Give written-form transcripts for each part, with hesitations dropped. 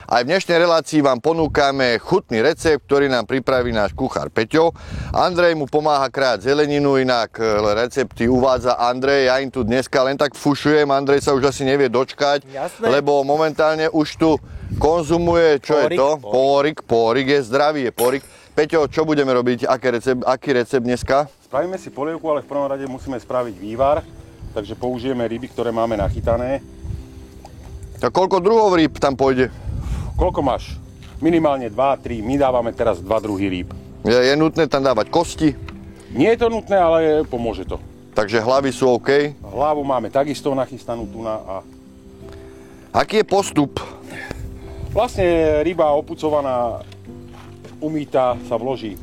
Aj v dnešnej relácii vám ponúkame chutný recept, ktorý nám pripraví náš kuchár Peťo. Andrej mu pomáha krájať zeleninu, inak recepty uvádza Andrej. Ja im tu dneska len tak fušujem, Andrej sa už asi nevie dočkať, lebo momentálne už tu konzumuje, čo je to? Pórik je zdravý, je pórik. Peťo, čo budeme robiť? Aký recept dneska? Spravíme si polievku, ale v prvom rade musíme spraviť vývar, takže použijeme ryby, ktoré máme nachytané. Tak koľko druhov rýb tam pôjde? Koľko máš? Minimálne 2-3, my dávame teraz 2 druhy rýb. Je nutné tam dávať kosti? Nie je to nutné, ale pomôže to. Takže hlavy sú OK? Hlavu máme takisto nachystanú tuna a... Aký je postup? Vlastne ryba opucovaná, umýtá, sa vloží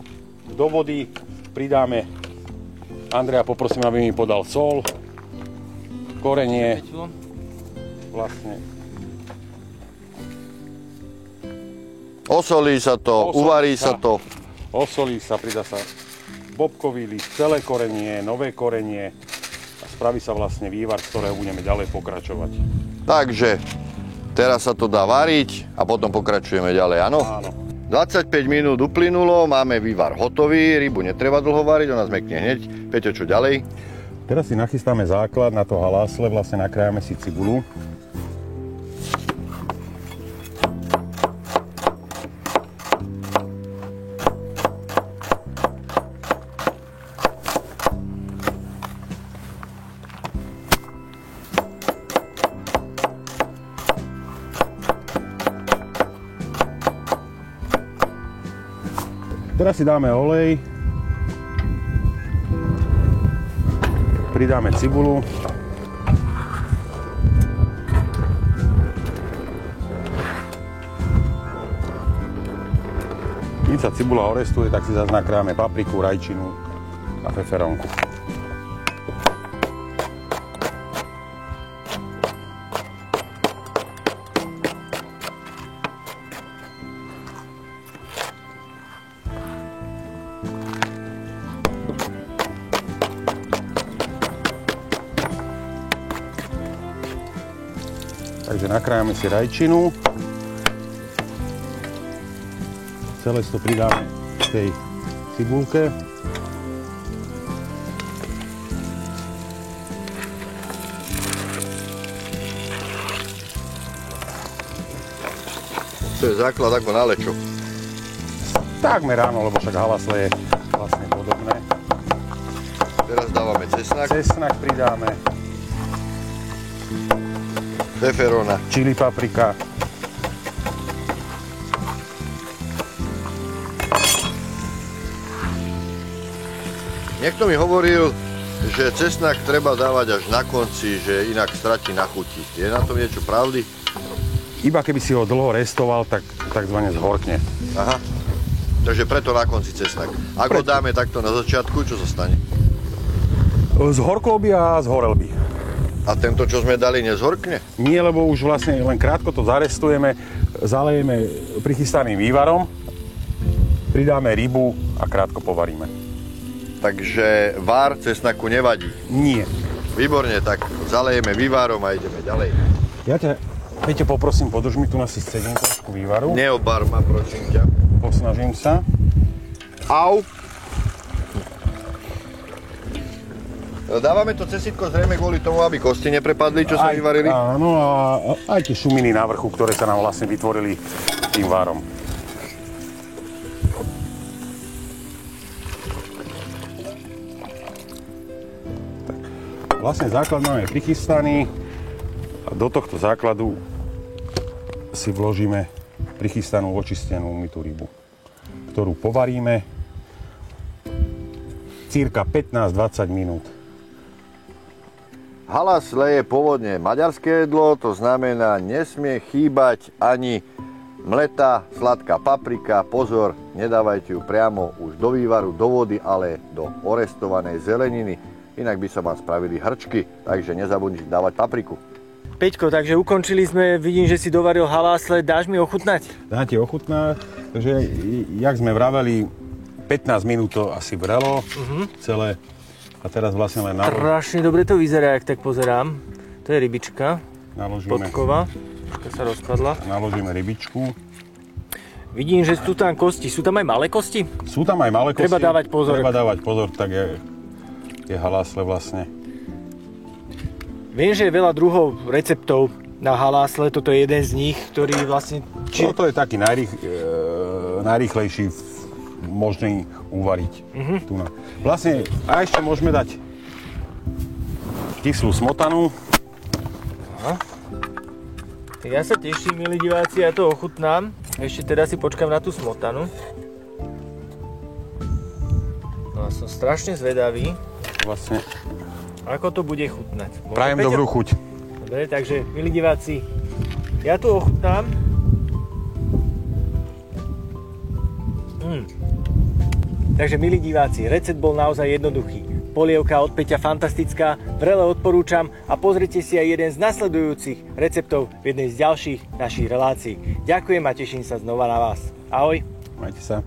do vody, pridáme, Andreja poprosím, aby mi podal sol, korenie, vlastne. Osolí sa to, uvarí sa to. Osolí sa, pridá sa bobkový list, celé korenie, nové korenie a spraví sa vlastne vývar, z ktorého budeme ďalej pokračovať. Takže teraz sa to dá variť a potom pokračujeme ďalej, áno? Áno. 25 minút uplynulo, máme vývar hotový, rybu netreba dlho variť, ona zmekne hneď. Peťo, čo ďalej? Teraz si nachystáme základ na to halásle, vlastne nakrájame si cibulu. Teraz si dáme olej, pridáme cibulu, keď sa cibula orestuje, tak si zase nakrájame papriku, rajčinu a feferónku. Takže nakrájame si rajčinu. Celé to pridáme k tej cibulke. To je základ ako na lečo. Takmer áno, lebo však halasle je vlastne podobné. Teraz dávame cesnak. Cesnak pridáme. Feferóna. Čili paprika. Niekto mi hovoril, že cesnak treba dávať až na konci, že inak stratí na chuti. Je na tom niečo pravdy? Iba keby si ho dlho restoval, tak takzvané zhorkne. Aha. Takže preto na konci cesnak. Ak ho dáme takto na začiatku, čo sa stane? Zhorkol by a zhorel by. A tento, čo sme dali, nezhorkne? Nie, lebo už vlastne len krátko to zarestujeme, zalejeme prichystaným vývarom, pridáme rybu a krátko povaríme. Takže vár cesnaku nevadí? Nie. Výborne, tak zalejeme vývarom a ideme ďalej. Ja ťa, Peťo, poprosím, podrž mi tu na si scedím trošku vývaru. Neobar ma, prosím ťa. Posnažím sa. Au! Dávame to cesítko zrejme kvôli tomu, aby kosti neprepadli, čo sa vyvarili? Áno, a aj tie šuminy na vrchu, ktoré sa nám vlastne vytvorili tým várom. Tak, vlastne základ máme prichystaný a do tohto základu si vložíme prichystanú, očistenú, umytú rybu, ktorú povaríme cirka 15-20 minút. Halasle je pôvodne maďarské jedlo, to znamená, nesmie chýbať ani mletá sladká paprika. Pozor, nedávajte ju priamo už do vývaru, do vody, ale do orestovanej zeleniny. Inak by sa vám spravili hrčky, takže nezabudnite dávať papriku. Peťko, takže ukončili sme, vidím, že si dovaril halásle, dáš mi ochutnať? Dám ti ochutnať, takže jak sme vraveli, 15 minút to asi vrelo celé. A teraz vlastne len Strašne dobre to vyzerá, jak tak pozerám. To je rybička. Naložíme podkova. Troška sa rozpadla. Naložíme rybičku. Vidím, že sú tam kosti. Sú tam aj malé kosti? Sú tam aj malé kosti. Treba dávať pozor. Treba dávať pozor, tak je halásle vlastne. Viem, že je veľa druhov receptov na halásle. Toto je jeden z nich, ktorý vlastne... Toto je taký najrýchlejší možný uvariť. Tu na. Vlastne, a ešte môžeme dať kyslú smotanu. Aha. Tak ja sa teším, milí diváci, ja to ochutnám. Ešte teda si počkám na tú smotanu. No a som strašne zvedavý, Vlastne. ako to bude chutnať. Prajem dobrú chuť. Dobre, takže, milí diváci, ja tu ochutnám. Takže, milí diváci, recept bol naozaj jednoduchý. Polievka od Peťa fantastická, vrele odporúčam a pozrite si aj jeden z nasledujúcich receptov v jednej z ďalších našich relácií. Ďakujem a teším sa znova na vás. Ahoj. Majte sa.